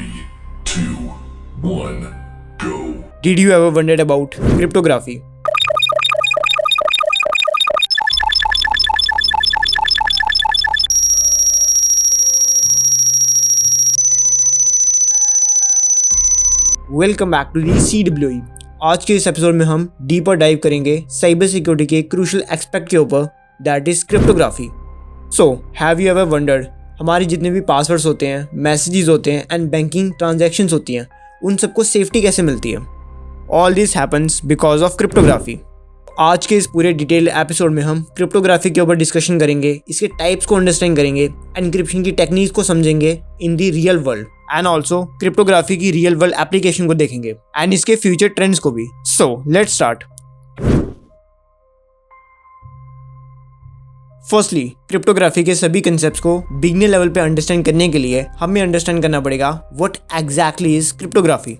3, 2, 1, go. Did you ever wondered about cryptography? Welcome back to the CWE। आज के इस episode में हम डीपर डाइव करेंगे साइबर सिक्योरिटी के क्रूशियल एस्पेक्ट के ऊपर, that is cryptography. So have you ever wondered, हमारे जितने भी पासवर्ड्स होते हैं, मैसेजेस होते हैं एंड बैंकिंग ट्रांजैक्शंस होती हैं, उन सबको सेफ्टी कैसे मिलती है? All this happens because of cryptography. आज के इस पूरे डिटेल एपिसोड में हम क्रिप्टोग्राफी के ऊपर डिस्कशन करेंगे, इसके टाइप्स को अंडरस्टैंड करेंगे, एनक्रिप्शन की टेक्निक्स को समझेंगे in the real world and also cryptography की रियल वर्ल्ड एप्लीकेशन को देखेंगे एंड इसके फ्यूचर ट्रेंड्स को भी। So let's start. Firstly, cryptography के सभी कंसेप्ट्स को बिगिनर लेवल पे अंडरस्टैंड करने के लिए हमें अंडरस्टैंड करना पड़ेगा what exactly is cryptography.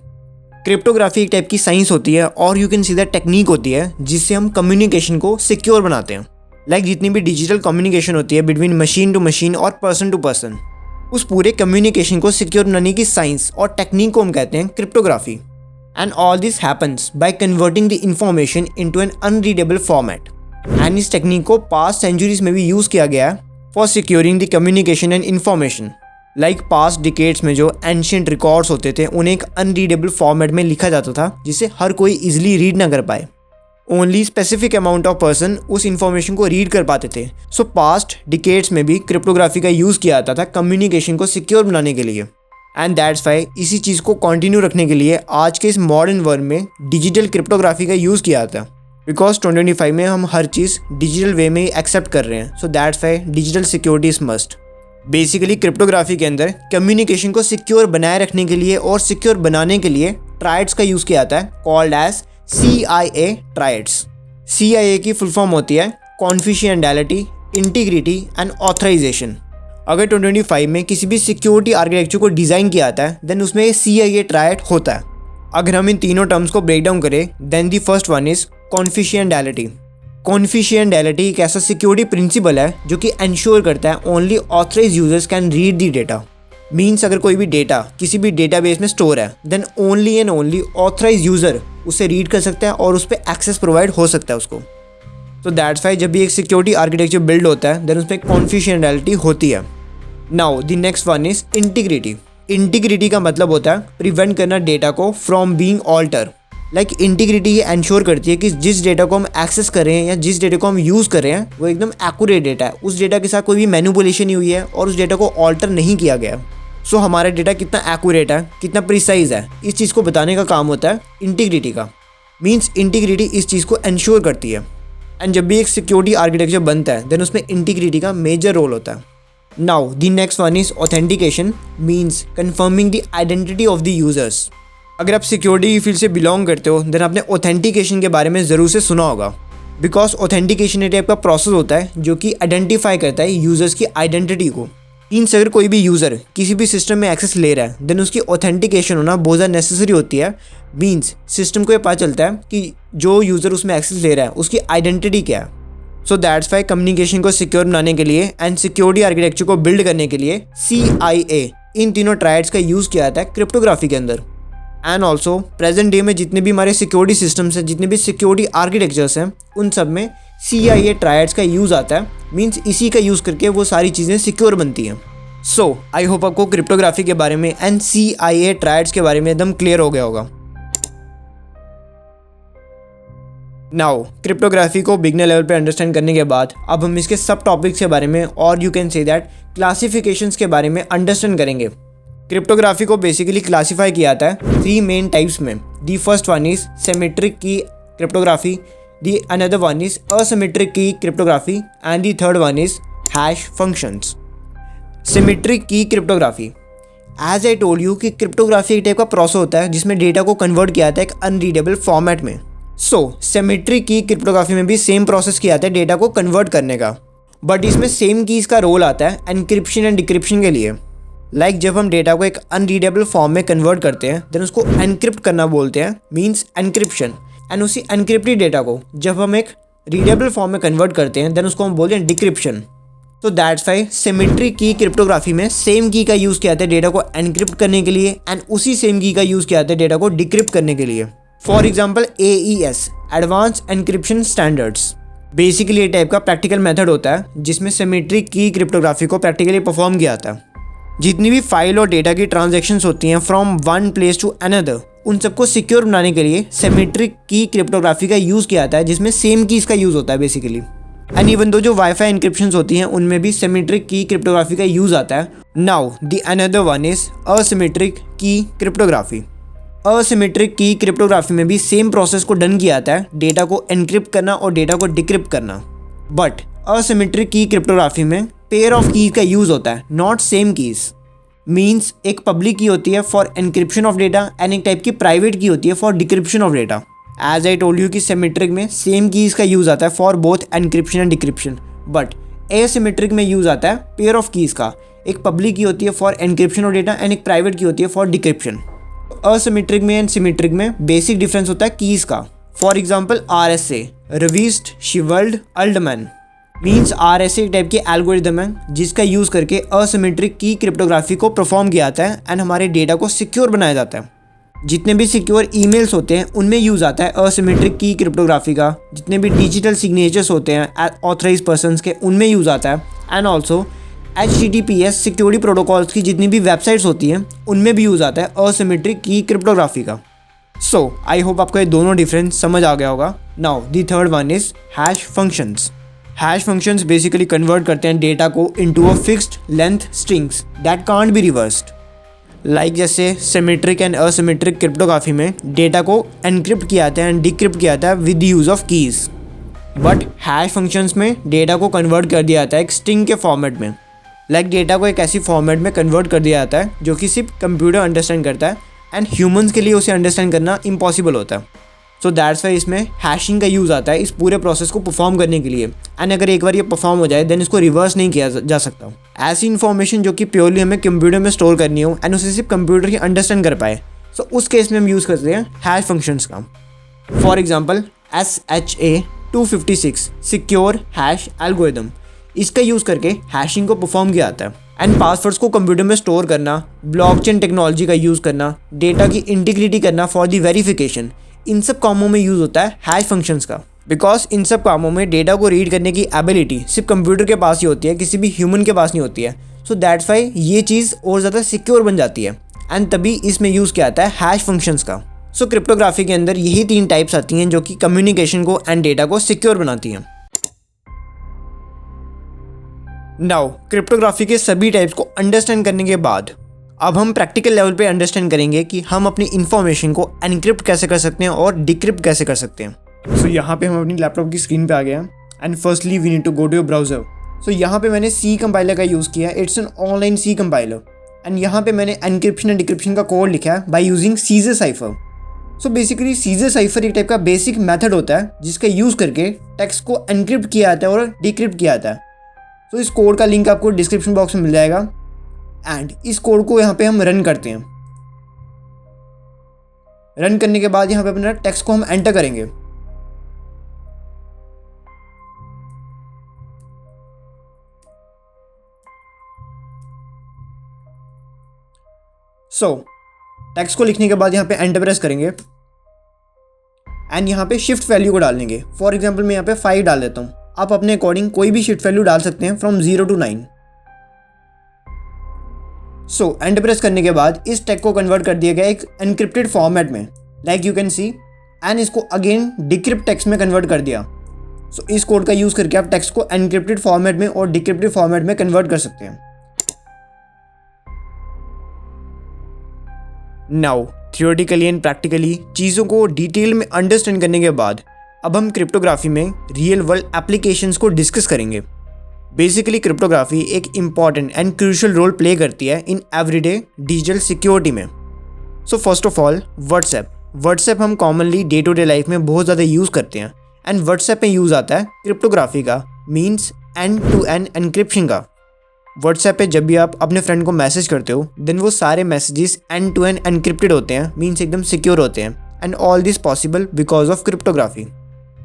Cryptography एक टाइप की साइंस होती है और you can see that technique होती है जिससे हम कम्युनिकेशन को सिक्योर बनाते हैं। लाइक जितनी भी डिजिटल कम्युनिकेशन होती है बिटवीन मशीन टू मशीन और पर्सन टू पर्सन, उस पूरे कम्युनिकेशन को सिक्योर बनाने की साइंस और टेक्निक को हम कहते हैं cryptography. And all this happens by converting the information into an unreadable format. And इस टेक्निक को पास्ट सेंचुरीज में भी यूज़ किया गया है for securing the communication and information. Like past decades में जो एंशियंट रिकॉर्ड्स होते थे उन्हें एक अनरीडेबल फॉर्मेट में लिखा जाता था जिसे हर कोई इजीली रीड ना कर पाए। Only specific amount of person उस इंफॉर्मेशन को रीड कर पाते थे। सो पास्ट डिकेड्स में भी क्रिप्टोग्राफी का यूज़ किया जाता था कम्युनिकेशन को सिक्योर बनाने के लिए। एंड दैट्स वाई इसी चीज़ को कंटिन्यू रखने के लिए आज के इस मॉडर्न वर्ल्ड में डिजिटल क्रिप्टोग्राफी का यूज़ किया जाता है। बिकॉज 2025 में हम हर चीज़ डिजिटल वे में ही एक्सेप्ट कर रहे हैं। So that's why digital security is must. Basically cryptography के अंदर कम्युनिकेशन को सिक्योर बनाए रखने के लिए और सिक्योर बनाने के लिए ट्रायड्स का यूज़ किया जाता है, called as CIA triads. CIA की फुल फॉर्म होती है कॉन्फिडेंशियलिटी, इंटीग्रिटी एंड ऑथराइजेशन। अगर 2025 में किसी भी सिक्योरिटी आर्किटेक्चर को डिज़ाइन किया जाता है देन उसमें CIA ट्रायड होता है। अगर हम इन तीनों टर्म्स को ब्रेक डाउन करें then the first one is confidentiality. Confidentiality एक ऐसा सिक्योरिटी प्रिंसिपल है जो कि इंश्योर करता है only authorise users can read the data. Means अगर कोई भी डेटा किसी भी डेटाबेस में स्टोर है then only and only authorise user उसे रीड कर सकता है और उस पर एक्सेस प्रोवाइड हो सकता है उसको। तो दैट्स वाई जब भी एक सिक्योरिटी आर्किटेक्चर बिल्ड होता है देन उसमें कॉन्फिडेंशियलिटी होती है। Now the next one is integrity. Integrity का मतलब होता है प्रिवेंट करना डेटा को from being alter. Like integrity ये इंश्योर करती है कि जिस डेटा को हम एक्सेस कर रहे हैं या जिस डेटा को हम यूज़ कर रहे हैं वो एकदम एक्यूरेट डेटा है, उस डेटा के साथ कोई भी मैनिपुलेशन नहीं हुई है और उस डेटा को ऑल्टर नहीं किया गया। सो हमारा डेटा कितना एक्यूरेट है, कितना प्रिसाइज है, इस चीज़ को बताने का काम होता है इंटीग्रिटी का। मीन्स इंटीग्रिटी इस चीज़ को इंश्योर करती है। एंड जब भी एक सिक्योरिटी आर्किटेक्चर बनता है देन उसमें इंटीग्रिटी का मेजर रोल होता है। Now the next one is authentication, means confirming the identity of the users. अगर आप सिक्योरिटी फील्ड से बिलोंग करते हो देन आपने ऑथेंटिकेशन के बारे में ज़रूर से सुना होगा। बिकॉज ऑथेंटिकेशन एक टाइप का प्रोसेस होता है जो कि आइडेंटिफाई करता है यूजर्स की आइडेंटिटी को। मीन्स अगर कोई भी यूज़र किसी भी सिस्टम में एक्सेस ले रहा है देन उसकी ऑथेंटिकेशन होना बहुत ज़्यादा नेसेसरी होती है। मीन्स सिस्टम को ये पता चलता है कि जो यूज़र उसमें एक्सेस ले रहा है उसकी आइडेंटिटी क्या है। सो दैट्स वाई कम्युनिकेशन को सिक्योर बनाने के लिए एंड सिक्योरिटी आर्किटेक्चर को बिल्ड करने के लिए CIA इन तीनों ट्रायड्स का यूज़ किया जाता है क्रिप्टोग्राफी के अंदर। एंड ऑल्सो प्रेजेंट डे में जितने भी हमारे सिक्योरिटी सिस्टम्स हैं, जितने भी सिक्योरिटी आर्किटेक्चर्स हैं, उन सब में CIA ट्रायड्स का यूज़ आता है। मीन्स इसी का यूज़ करके वो सारी चीज़ें सिक्योर बनती हैं। सो आई होप आपको क्रिप्टोग्राफी के बारे में एंड CIA ट्रायड्स के बारे में एकदम क्लियर हो गया होगा। नाउ क्रिप्टोग्राफी को बिगिनर लेवल पे अंडरस्टैंड करने के बाद अब हम इसके सब टॉपिक्स के बारे में और you can say that classifications के बारे में अंडरस्टैंड करेंगे। क्रिप्टोग्राफी को बेसिकली क्लासीफाई किया जाता है 3 मेन टाइप्स में। The first one is symmetric key cryptography, the another one is asymmetric key cryptography and the third one is hash functions. Symmetric key cryptography, as I told you कि cryptography एक type का process होता है जिसमें data को convert किया जाता है एक अनरीडेबल फॉर्मेट में। सो सिमेट्रिक की क्रिप्टोग्राफी में भी सेम प्रोसेस किया जाता है डेटा को कन्वर्ट करने का, बट इसमें सेम कीज़ का रोल आता है एनक्रिप्शन एंड डिक्रिप्शन के लिए। लाइक जब हम डेटा को एक अनरीडेबल फॉर्म में कन्वर्ट करते हैं देन उसको एनक्रिप्ट करना बोलते हैं, मीन्स एनक्रिप्शन। एंड उसी एनक्रिप्टेड डेटा को जब हम एक रीडेबल फॉर्म में कन्वर्ट करते हैं देन उसको हम बोलते हैं डिक्रिप्शन। तो that's why symmetric key cryptography में सेम की का यूज़ किया जाता है डेटा को एनक्रिप्ट करने के लिए एंड उसी सेम की का यूज़ किया जाता है डेटा को डिक्रिप्ट करने के लिए। For example AES advance encryption standards basically ये टाइप का प्रैक्टिकल मेथड होता है जिसमें सिमेट्रिक की क्रिप्टोग्राफी को प्रैक्टिकली परफॉर्म किया जाता है। जितनी भी फाइल और डेटा की ट्रांजैक्शंस होती हैं from one place to another, उन सबको सिक्योर बनाने के लिए सिमेट्रिक की क्रिप्टोग्राफी का यूज़ किया जाता है जिसमें सेम कीज़ का यूज़ होता है बेसिकली। एंड इवन दो जो वाईफाई इंक्रिप्शंस होती हैं उनमें भी सिमेट्रिक की क्रिप्टोग्राफी का यूज़ आता है। Now the another one is asymmetric key cryptography. Asymmetric key cryptography में भी सेम प्रोसेस को डन किया जाता है, डेटा को एनक्रिप्ट करना और डेटा को डिक्रिप्ट करना। बट असिमेट्रिक की क्रिप्टोग्राफी में पेयर ऑफ कीज का यूज़ होता है, नॉट सेम कीज। मीन्स एक पब्लिक की होती है for encryption of data and एक टाइप की प्राइवेट की होती है for decryption of data. As I told you कि सिमेट्रिक में सेम कीज़ का यूज़ आता है for both encryption and decryption, but asymmetric में यूज़ आता है पेयर ऑफ कीज़ का। एक पब्लिक की होती है for encryption of data and एक प्राइवेट की होती है फॉर डिक्रिप्शन। असिमेट्रिक में एंड सिमेट्रिक में बेसिक डिफरेंस होता है कीज़ का। For example RSA रिवीस्ट शिवल्ड अल्डमैन means RSA एक टाइप की एल्गोरिदम है जिसका यूज़ करके असिमेट्रिक की क्रिप्टोग्राफी को परफॉर्म किया जाता है एंड हमारे डेटा को सिक्योर बनाया जाता है। जितने भी सिक्योर ईमेल्स होते हैं उनमें यूज़ आता है असिमेट्रिक की क्रिप्टोग्राफी का। जितने भी डिजिटल सिग्नेचर्स होते हैं ऑथराइज्ड पर्सन्स के उनमें यूज़ आता है। And also HTTPS security protocols की जितनी भी वेबसाइट्स होती हैं उनमें भी यूज़ आता है असिमेट्रिक की क्रिप्टोग्राफी का। सो आई होप आपको ये दोनों डिफरेंस समझ आ गया होगा। Now the third one is hash functions. Hash functions basically convert करते हैं डेटा को into a fixed length strings that can't be reversed. Like जैसे सिमेट्रिक एंड असिमेट्रिक क्रिप्टोग्राफी में डेटा को एनक्रिप्ट किया जाता है एंड डिक्रिप्ट किया जाता है with the use of keys, but hash functions में डेटा को कन्वर्ट कर दिया जाता है एक स्ट्रिंग के फॉर्मेट में। लाइक डेटा को एक ऐसी फॉर्मेट में कन्वर्ट कर दिया जाता है जो कि सिर्फ कंप्यूटर अंडरस्टैंड करता है एंड ह्यूमंस के लिए उसे अंडरस्टैंड करना इम्पॉसिबल होता है। सो दैट्स वाई इसमें हैशिंग का यूज़ आता है इस पूरे प्रोसेस को परफॉर्म करने के लिए। एंड अगर एक बार ये परफॉर्म हो जाए देन इसको रिवर्स नहीं किया जा सकता। ऐसी इन्फॉर्मेशन जो कि प्योरली हमें कंप्यूटर में स्टोर करनी हो एंड उसे सिर्फ कंप्यूटर ही अंडरस्टैंड कर पाए, सो उस केस में हम यूज़ करते हैं हैश फंक्शंस का। For example SHA-256 secure hash algorithm, इसका यूज़ करके हैशिंग को परफॉर्म किया जाता है। एंड पासवर्ड्स को कंप्यूटर में स्टोर करना, ब्लॉकचेन टेक्नोलॉजी का यूज़ करना, डेटा की इंटीग्रिटी करना फॉर द वेरिफिकेशन, इन सब कामों में यूज़ होता है हैश फंक्शंस का। बिकॉज इन सब कामों में डेटा को रीड करने की एबिलिटी सिर्फ कंप्यूटर के पास ही होती है, किसी भी ह्यूमन के पास नहीं होती है। सो दैट्स वाई ये चीज़ और ज़्यादा सिक्योर बन जाती है एंड तभी इसमें यूज़ किया जाता है हैश फंक्शंस का। सो क्रिप्टोग्राफी के अंदर यही 3 टाइप्स आती हैं जो कि कम्युनिकेशन को एंड डेटा को सिक्योर बनाती हैं। नाउ क्रिप्टोग्राफी के सभी टाइप्स को अंडरस्टैंड करने के बाद अब हम प्रैक्टिकल लेवल पे अंडरस्टैंड करेंगे कि हम अपनी इन्फॉर्मेशन को एनक्रिप्ट कैसे कर सकते हैं और डिक्रिप्ट कैसे कर सकते हैं। सो यहाँ पे हम अपनी लैपटॉप की स्क्रीन पे आ गए हैं and firstly we need to go to your browser. So यहाँ पे मैंने C कंपाइलर का यूज़ किया है, it's an online C compiler. And यहाँ पे मैंने एनक्रिप्शन एंड डिक्रिप्शन का कोड लिखा है by using Caesar cipher. So basically Caesar cipher एक टाइप का बेसिक मेथड होता है जिसका यूज़ करके टेक्स्ट को एनक्रिप्ट किया जाता है और डिक्रिप्ट किया जाता है। तो इस कोड का लिंक आपको डिस्क्रिप्शन बॉक्स में मिल जाएगा एंड इस कोड को यहाँ पे हम रन करते हैं। रन करने के बाद यहाँ पे अपना टेक्स्ट को हम एंटर करेंगे। सो टेक्स्ट को लिखने के बाद यहाँ पे एंटर प्रेस करेंगे एंड यहाँ पे शिफ्ट वैल्यू को डालेंगे। फॉर एग्जांपल मैं यहाँ पे 5 डाल देता हूँ। आप अपने अकॉर्डिंग कोई भी शिफ्ट वैल्यू डाल सकते हैं from 0 to 9। So enter press करने के बाद इस टेक्स्ट को कन्वर्ट कर दिया गया एक एनक्रिप्टेड फॉर्मेट में, like you can see, and इसको अगेन डिक्रिप्ट टेक्स्ट में कन्वर्ट कर दिया। सो इस कोड का यूज़ करके आप टेक्स्ट को एनक्रिप्टेड फॉर्मेट में और डिक्रिप्टेड फॉर्मेट में कन्वर्ट कर सकते हैं। नाउ थियोरेटिकली एंड प्रैक्टिकली चीज़ों को डिटेल में अंडरस्टैंड करने के बाद अब हम क्रिप्टोग्राफी में रियल वर्ल्ड एप्लीकेशंस को डिस्कस करेंगे। बेसिकली क्रिप्टोग्राफी एक important and crucial role play करती है इन एवरीडे डिजिटल सिक्योरिटी में। So first of all WhatsApp हम commonly day to day life में बहुत ज़्यादा यूज़ करते हैं एंड व्हाट्सएप में यूज़ आता है क्रिप्टोग्राफी का, means end to end encryption का। व्हाट्सएप पे जब भी आप अपने फ्रेंड को मैसेज करते हो देन वो सारे messages end to end encrypted होते हैं, मीन्स एकदम सिक्योर होते हैं and all this possible because of cryptography.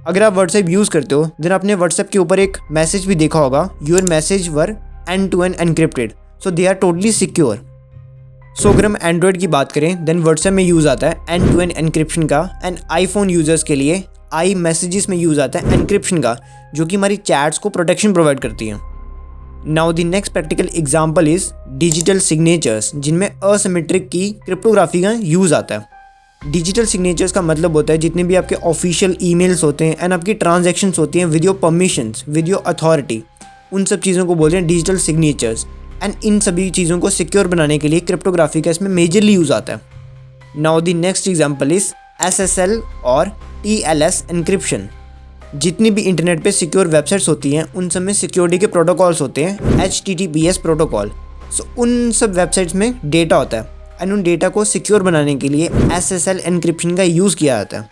अगर आप व्हाट्सएप यूज़ करते हो देन आपने व्हाट्सएप के ऊपर एक मैसेज भी देखा होगा, your message were end to end encrypted, so they are totally secure. So अगर हम एंड्रॉयड की बात करें देन व्हाट्सएप में यूज़ आता है एंड टू एंड एनक्रिप्शन का, एंड आईफोन यूजर्स के लिए आई मैसेजेस में यूज़ आता है एनक्रिप्शन का, जो कि हमारी चैट्स को प्रोटेक्शन प्रोवाइड करती है। Now the next practical example is digital signatures, जिनमें असिमेट्रिक की क्रिप्टोग्राफी का यूज़ आता है। डिजिटल सिग्नेचर्स का मतलब होता है जितने भी आपके ऑफिशियल ईमेल्स होते हैं एंड आपकी ट्रांजैक्शंस होती हैं with your permissions, with your authority, उन सब चीज़ों को बोलते हैं डिजिटल सिग्नेचर्स। एंड इन सभी चीज़ों को सिक्योर बनाने के लिए क्रिप्टोग्राफी का इसमें मेजरली यूज़ आता है। Now the next example is SSL और TLS एनक्रिप्शन। जितनी भी इंटरनेट पे सिक्योर वेबसाइट्स होती हैं उन सब में सिक्योरिटी के प्रोटोकॉल्स होते हैं, HTTPS प्रोटोकॉल। सो उन सब वेबसाइट्स में डेटा होता है एंड उन डेटा को सिक्योर बनाने के लिए SSL एनक्रिप्शन का यूज़ किया जाता है।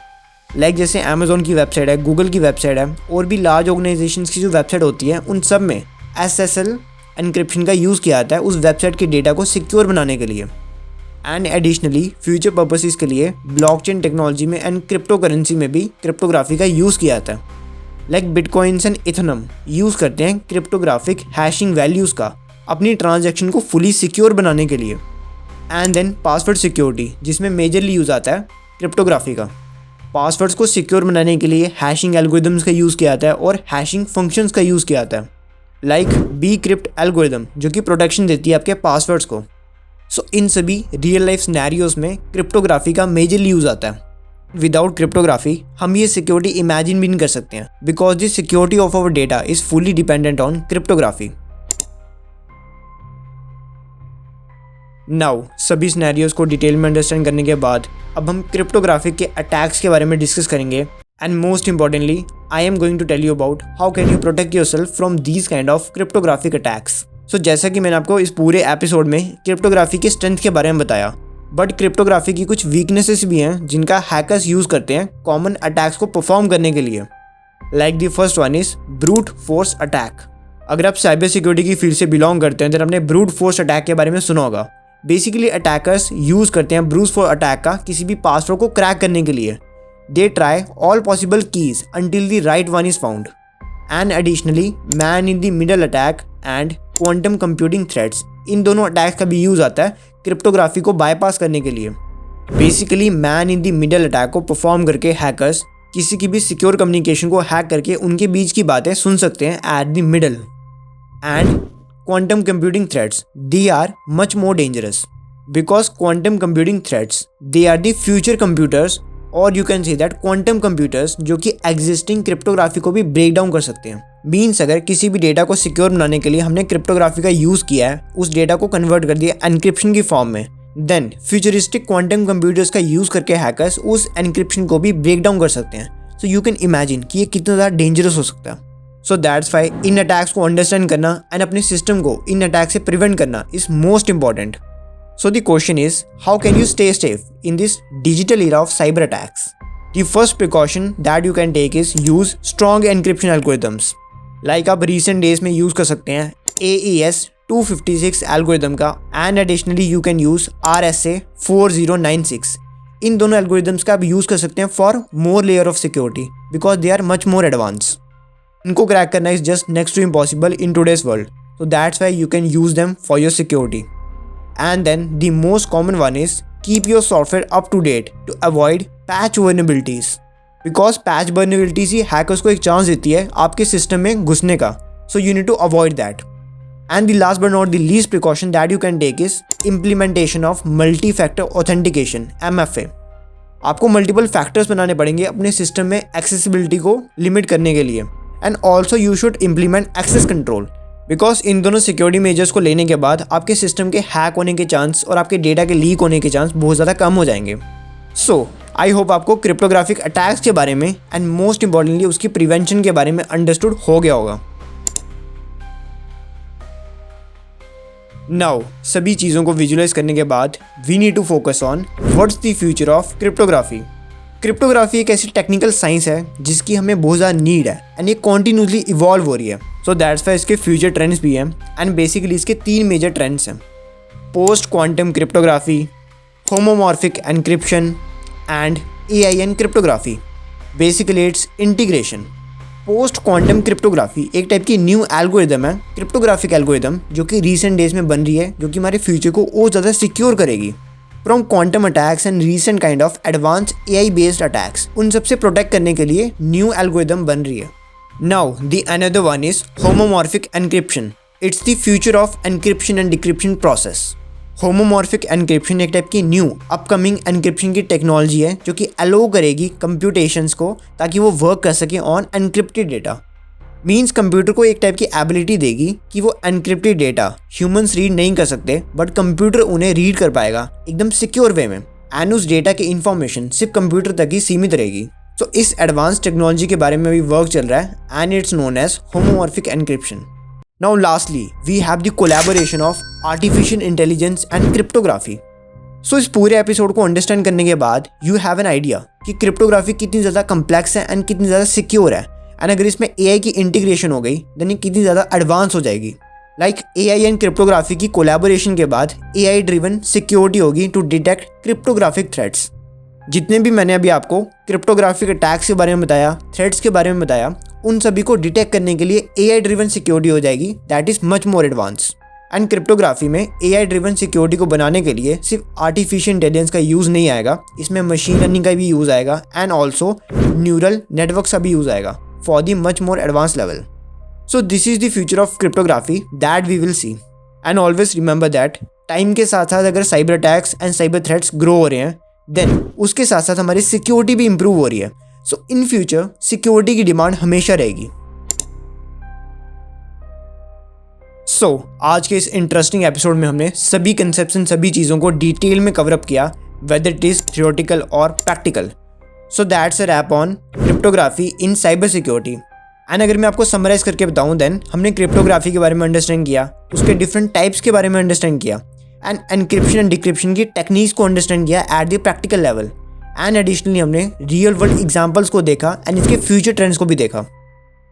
लाइक जैसे अमेज़ॉन की वेबसाइट है, गूगल की वेबसाइट है, और भी लार्ज ऑर्गेनाइजेशंस की जो वेबसाइट होती है उन सब में SSL एनक्रिप्शन का यूज़ किया जाता है उस वेबसाइट के डेटा को सिक्योर बनाने के लिए। एंड एडिशनली फ्यूचर पर्पसेस के लिए ब्लॉकचेन टेक्नोलॉजी में एंड क्रिप्टो करेंसी में भी क्रिप्टोग्राफी का यूज़ किया जाता है। Like bitcoins and Ethereum use करते हैं क्रिप्टोग्राफिक हैशिंग वैल्यूज़ का अपनी ट्रांजैक्शन को फुली सिक्योर बनाने के लिए। एंड देन पासवर्ड सिक्योरिटी, जिसमें मेजरली यूज़ आता है क्रिप्टोग्राफी का। पासवर्ड्स को सिक्योर बनाने के लिए हैशिंग एल्गोरिदम्स का यूज़ किया जाता है और हैशिंग फंक्शंस का यूज़ किया जाता है, लाइक बीक्रिप्ट एल्गोरिदम, जो कि प्रोटेक्शन देती है आपके पासवर्ड्स को। सो इन सभी रियल लाइफ सिनेरियोज में क्रिप्टोग्राफी का मेजरली यूज़ आता है। विदाउट क्रिप्टोग्राफी हम ये सिक्योरिटी इमेजिन भी नहीं कर सकते हैं, because the security of our data is fully dependent on cryptography. Now सभी सिनेरियोज को डिटेल में अंडरस्टैंड करने के बाद अब हम क्रिप्टोग्राफी के अटैक्स के बारे में डिस्कस करेंगे, and most importantly I am going to tell you about how can you protect yourself from these kind of cryptographic attacks. So जैसा कि मैंने आपको इस पूरे एपिसोड में क्रिप्टोग्राफी की स्ट्रेंथ के बारे में बताया, बट क्रिप्टोग्राफी की कुछ वीकनेसेस भी हैं जिनका हैकर्स यूज़ करते हैं कॉमन अटैक्स को परफॉर्म करने के लिए। Like the first one is brute force attack. अगर आप साइबर सिक्योरिटी की फील्ड से बिलोंग करते हैं तो आपने ब्रूट फोर्स अटैक के बारे में सुना होगा। बेसिकली अटैकर्स यूज़ करते हैं ब्रूट फोर्स अटैक का किसी भी पासवर्ड को क्रैक करने के लिए। They try all possible keys until the right one is found. And additionally man in the middle attack and quantum computing threads, इन दोनों अटैक्स का भी यूज़ आता है क्रिप्टोग्राफी को बाईपास करने के लिए। Basically man in the middle attack को परफॉर्म करके हैकर्स किसी की भी सिक्योर कम्युनिकेशन को हैक करके उनके बीच की बातें सुन सकते हैं at the middle. And quantum computing threads, they are much more dangerous because quantum computing threads they are the future computers, और you can say that quantum computers जो कि एग्जिस्टिंग क्रिप्टोग्राफी को भी ब्रेक डाउन कर सकते हैं। Means अगर किसी भी डेटा को सिक्योर बनाने के लिए हमने क्रिप्टोग्राफी का यूज़ किया है, उस डेटा को कन्वर्ट कर दिया एनक्रिप्शन की फॉर्म में, देन फ्यूचरिस्टिक क्वांटम कंप्यूटर्स का यूज़ करके हैकर्स उस एनक्रिप्शन को भी ब्रेक डाउन कर सकते हैं। सो यू कैन इमेजिन कि ये कितना ज़्यादा डेंजरस हो सकता है। So that's why in attacks को अंडरस्टैंड करना एंड अपने सिस्टम को इन अटैक से प्रिवेंट करना is most important. So the question is, how can you stay safe in this digital era of cyber attacks? The first precaution that you can take is use strong encryption algorithms. Like आप recent days में use कर सकते हैं AES 256 algorithm का, and additionally you can use RSA 4096. इन दोनों algorithms का आप use कर सकते हैं for more layer of security because they are much more advanced. इनको क्रैक करना is just next to impossible in today's world. So that's why you can use them for your security. And then the most common one is keep your software up to date to avoid patch vulnerabilities. Because patch vulnerabilities he hackers को एक chance देती है आपके system में घुसने का. So you need to avoid that. And the last but not the least precaution that you can take is implementation of multi-factor authentication (MFA). आपको multiple factors बनाने पड़ेंगे अपने system में accessibility को limit करने के लिए. And also you should implement access control. Because in दोनों सिक्योरिटी मेजर्स को लेने के बाद आपके सिस्टम के हैक होने के चांस और आपके डेटा के लीक होने के चांस बहुत ज़्यादा कम हो जाएंगे। सो आई होप आपको क्रिप्टोग्राफिक अटैक्स के बारे में एंड मोस्ट इंपॉर्टेंटली उसकी प्रिवेंशन के बारे में अंडरस्टूड हो गया होगा। नाउ सभी चीज़ों को विजुअलाइज करने के बाद we need to focus on what's the future of cryptography. Cryptography एक ऐसी टेक्निकल साइंस है जिसकी हमें बहुत ज़्यादा नीड है एंड ये कॉन्टीन्यूसली इवॉल्व हो रही है। सो दैट्स वाई इसके फ्यूचर ट्रेंड्स भी हैं एंड बेसिकली इसके 3 मेजर ट्रेंड्स हैं: post quantum cryptography, homomorphic encryption and AIN cryptography. Basically it's integration. Post quantum cryptography एक टाइप की न्यू एल्गोरिदम है, क्रिप्टोग्राफिक एल्गोरिदम, जो कि रीसेंट डेज में बन रही है, जो कि हमारे फ्यूचर को और ज़्यादा सिक्योर करेगी from quantum attacks and recent kind of advance AI based attacks. उन सबसे प्रोटेक्ट करने के लिए न्यू एल्गोरिदम बन रही है। Now the another one is homomorphic encryption. It's the future of encryption and decryption process. Homomorphic encryption एक type की न्यू अपकमिंग एनक्रिप्शन की टेक्नोलॉजी है, जो कि अलो करेगी कंप्यूटेशंस को ताकि वो वर्क कर सके on encrypted data. Means computer को एक टाइप की एबिलिटी देगी कि वो एनक्रिप्टेड डेटा ह्यूमंस रीड नहीं कर सकते, बट कंप्यूटर उन्हें रीड कर पाएगा एकदम सिक्योर वे में, एंड उस डेटा की इन्फॉर्मेशन सिर्फ कंप्यूटर तक ही सीमित रहेगी। तो इस एडवांस टेक्नोलॉजी के बारे में भी वर्क चल रहा है and it's known as homomorphic encryption. Now lastly we have the collaboration of artificial intelligence and cryptography. So इस पूरे एपिसोड को अंडरस्टैंड करने के बाद यू हैव एन आइडिया कि क्रिप्टोग्राफी कितनी ज़्यादा कम्प्लेक्स है एंड कितनी ज़्यादा सिक्योर है, एंड अगर इसमें AI की इंटीग्रेशन हो गई देन ये कितनी ज़्यादा एडवांस हो जाएगी। लाइक AI एंड क्रिप्टोग्राफी की कोलैबोरेशन के बाद AI ड्रिवन सिक्योरिटी होगी टू डिटेक्ट क्रिप्टोग्राफिक थ्रेट्स। जितने भी मैंने अभी आपको क्रिप्टोग्राफिक अटैक्स के बारे में बताया, थ्रेट्स के बारे में बताया, उन सभी को डिटेक्ट करने के लिए AI ड्रिवन सिक्योरिटी हो जाएगी that is much more advance. And cryptography में AI ड्रिवन सिक्योरिटी को बनाने के लिए सिर्फ आर्टिफिशियल इंटेलिजेंस का यूज़ नहीं आएगा, इसमें मशीन लर्निंग का भी यूज़ आएगा एंड ऑल्सो न्यूरल नेटवर्क का भी यूज़ आएगा for the much more advanced level. So this is the future of cryptography that we will see. And always remember that time के साथ साथ अगर cyber attacks and cyber threats grow हो रहे हैं देन उसके साथ साथ हमारी सिक्योरिटी भी इंप्रूव हो रही है। सो इन फ्यूचर सिक्योरिटी की डिमांड हमेशा रहेगी। सो आज के इस इंटरेस्टिंग एपिसोड में हमने सभी कंसेप्ट्स, सभी चीज़ों को डिटेल में कवर अप किया, वेदर इट इज़ थियोरेटिकल और practical. So that's a wrap on cryptography in cyber security. And अगर मैं आपको समराइज करके बताऊं देन हमने क्रिप्टोग्राफी के बारे में अंडरस्टैंड किया, उसके डिफरेंट टाइप्स के बारे में अंडरस्टैंड किया, एंड एनक्रिप्शन एंड डिक्रिप्शन की टेक्निक्स को अंडरस्टैंड किया at the practical level, and additionally हमने रियल वर्ल्ड एग्जांपल्स को देखा एंड इसके फ्यूचर ट्रेंड्स को भी देखा।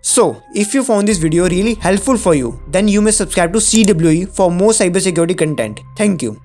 So if you found this video really helpful for you then you may subscribe to CWE for more cyber security content. Thank you.